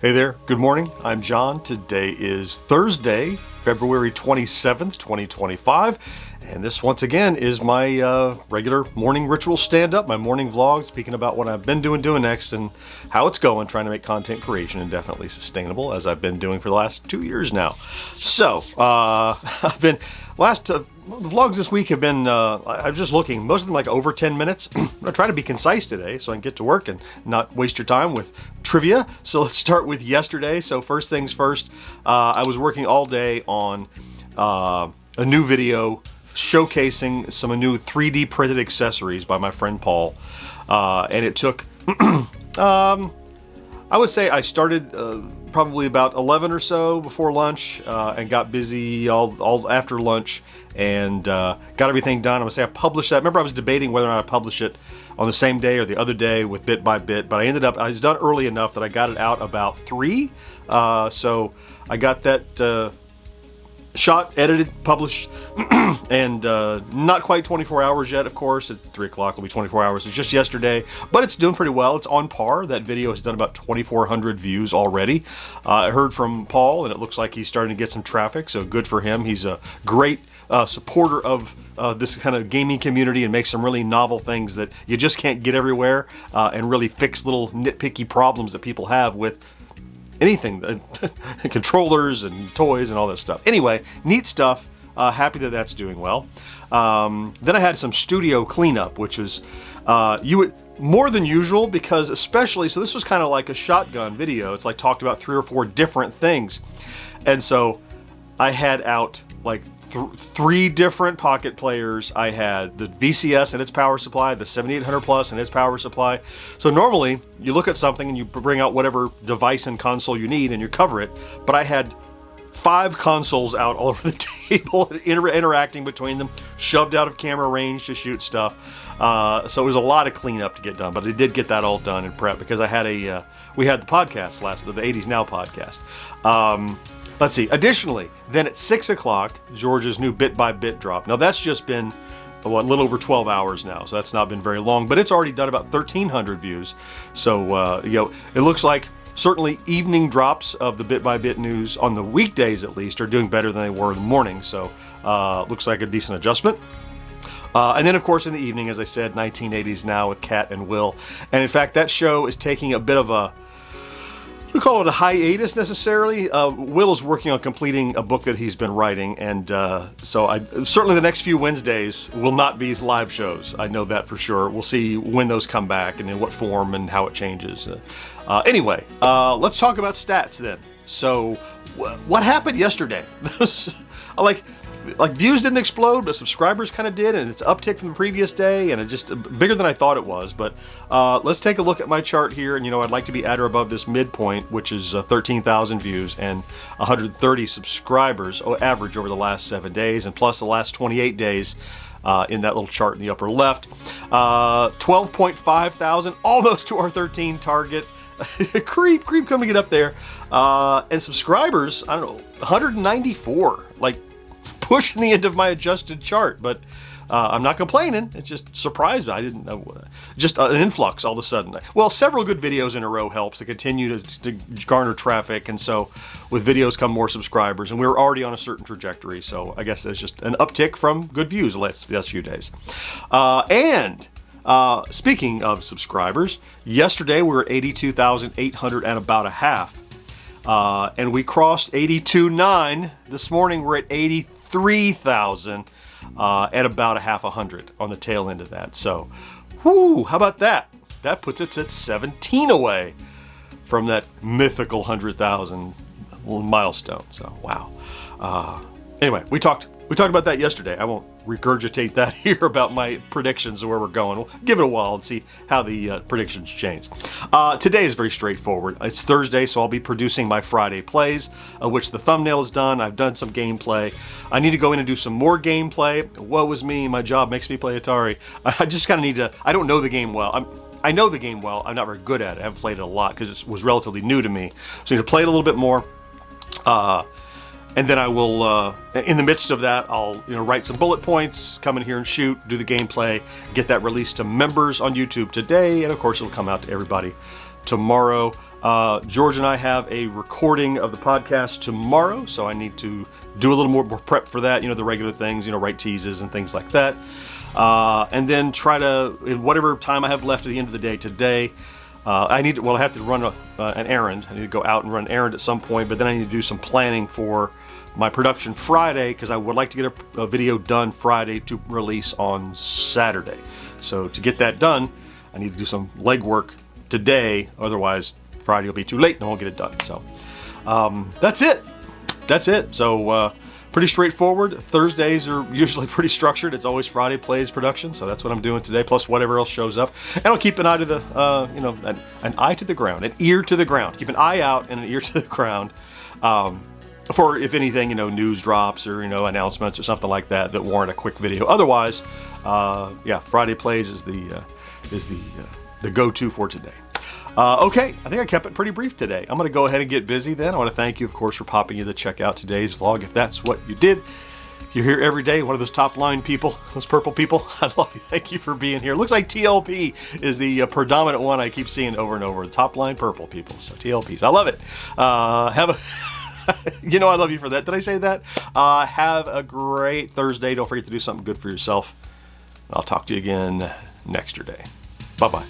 Hey there, good morning. I'm John. Today is Thursday, February 27th, 2025. And this, once again, is my regular morning ritual stand-up, my morning vlog, speaking about what I've been doing next, and how it's going, trying to make content creation indefinitely sustainable, as I've been doing for the last 2 years now. So, the vlogs this week have been, I'm just looking, most of them like over 10 minutes. I'm going to try to be concise today so I can get to work and not waste your time with trivia. So let's start with yesterday. So first things first, I was working all day on a new video showcasing some new 3D printed accessories by my friend Paul. And it took, I would say I started probably about 11 or so before lunch and got busy all after lunch and got everything done. I would say I published that. Remember, I was debating whether or not I publish it on the same day or the other day with bit by bit, but I was done early enough that I got it out about 3. So I got that shot, edited, published, and not quite 24 hours yet, of course. At 3 o'clock will be 24 hours. It's just yesterday, but it's doing pretty well. It's on par. That video has done about 2,400 views already. I heard from Paul, and it looks like he's starting to get some traffic, so good for him. He's a great supporter of this kind of gaming community and makes some really novel things that you just can't get everywhere, and really fix little nitpicky problems that people have with anything, controllers and toys and all that stuff. Anyway, neat stuff. Happy that that's doing well. Then I had some studio cleanup, which was more than usual because especially, so this was kind of like a shotgun video. It's like talked about 3 or 4 different things. And so I had out like 3 different pocket players. I had the VCS and its power supply, the 7800 Plus and its power supply. So normally you look at something and you bring out whatever device and console you need and you cover it. But I had 5 consoles out all over the table, interacting between them, shoved out of camera range to shoot stuff. So it was a lot of cleanup to get done, but I did get that all done in prep because I had we had the podcast the 80s Now podcast. Let's see. Additionally, then at 6 o'clock, George's new Bit by Bit drop. Now that's just been a little over 12 hours now, so that's not been very long, but it's already done about 1,300 views. So it looks like certainly evening drops of the Bit by Bit news on the weekdays at least are doing better than they were in the morning. So looks like a decent adjustment. And then, of course, in the evening, as I said, 1980s Now with Kat and Will. And in fact, that show is taking a bit of a, we call it a hiatus necessarily. Will is working on completing a book that he's been writing, and so certainly the next few Wednesdays will not be live shows. I know that for sure. We'll see when those come back and in what form and how it changes. Anyway, let's talk about stats then. So, what happened yesterday? Like views didn't explode, but subscribers kind of did, and it's uptick from the previous day, and it's just bigger than I thought it was. But let's take a look at my chart here, and I'd like to be at or above this midpoint, which is 13,000 views and 130 subscribers average over the last 7 days, and plus the last 28 days in that little chart in the upper left. 12.5 thousand, almost to our 13 target. creep coming to get up there. And subscribers, I don't know, 194, like pushing the end of my adjusted chart, but I'm not complaining. It's just surprised me. I didn't know. Just an influx all of a sudden. Well, several good videos in a row helps to continue to garner traffic, and so with videos come more subscribers, and we were already on a certain trajectory, so I guess there's just an uptick from good views the last few days. Speaking of subscribers, yesterday we were at 82,800 and about a half. And we crossed 82.9. This morning we're at 83,000 at about a half 100 on the tail end of that. So, whoo, how about that? That puts us at 17 away from that mythical 100,000 milestone. So, wow. Anyway, we talked about that yesterday. I won't regurgitate that here about my predictions of where we're going. We'll give it a while and see how the predictions change. Today is very straightforward. It's Thursday, so I'll be producing my Friday plays, which the thumbnail is done. I've done some gameplay. I need to go in and do some more gameplay. Woe is me. My job makes me play Atari. I just kind of need to, I don't know the game well. I know the game well. I'm not very good at it. I haven't played it a lot because it was relatively new to me. So I need to play it a little bit more. And then I will, in the midst of that, I'll write some bullet points, come in here and shoot, do the gameplay, get that released to members on YouTube today, and of course it'll come out to everybody tomorrow. George and I have a recording of the podcast tomorrow, so I need to do a little more prep for that, the regular things, write teases and things like that. And then try to, in whatever time I have left at the end of the day today, I have to run an errand. I need to go out and run an errand at some point, but then I need to do some planning for my production Friday, because I would like to get a video done Friday to release on Saturday. So to get that done, I need to do some legwork today, otherwise Friday will be too late and I won't get it done. So that's it. So pretty straightforward. Thursdays are usually pretty structured. It's always Friday Plays production, so that's what I'm doing today, plus whatever else shows up. And I'll keep an eye to the an eye to the ground, an ear to the ground. Keep an eye out and an ear to the ground for, if anything, news drops or announcements or something like that warrant a quick video. Otherwise, Friday Plays is the go-to for today. Okay, I think I kept it pretty brief today. I'm going to go ahead and get busy then. I want to thank you, of course, for popping in to check out today's vlog, if that's what you did. If you're here every day, one of those top line people, those purple people, I love you. Thank you for being here. It looks like TLP is the predominant one I keep seeing over and over, the top line purple people. So TLPs, I love it. Have a... I love you for that. Did I say that? Have a great Thursday. Don't forget to do something good for yourself. I'll talk to you again next day. Bye-bye.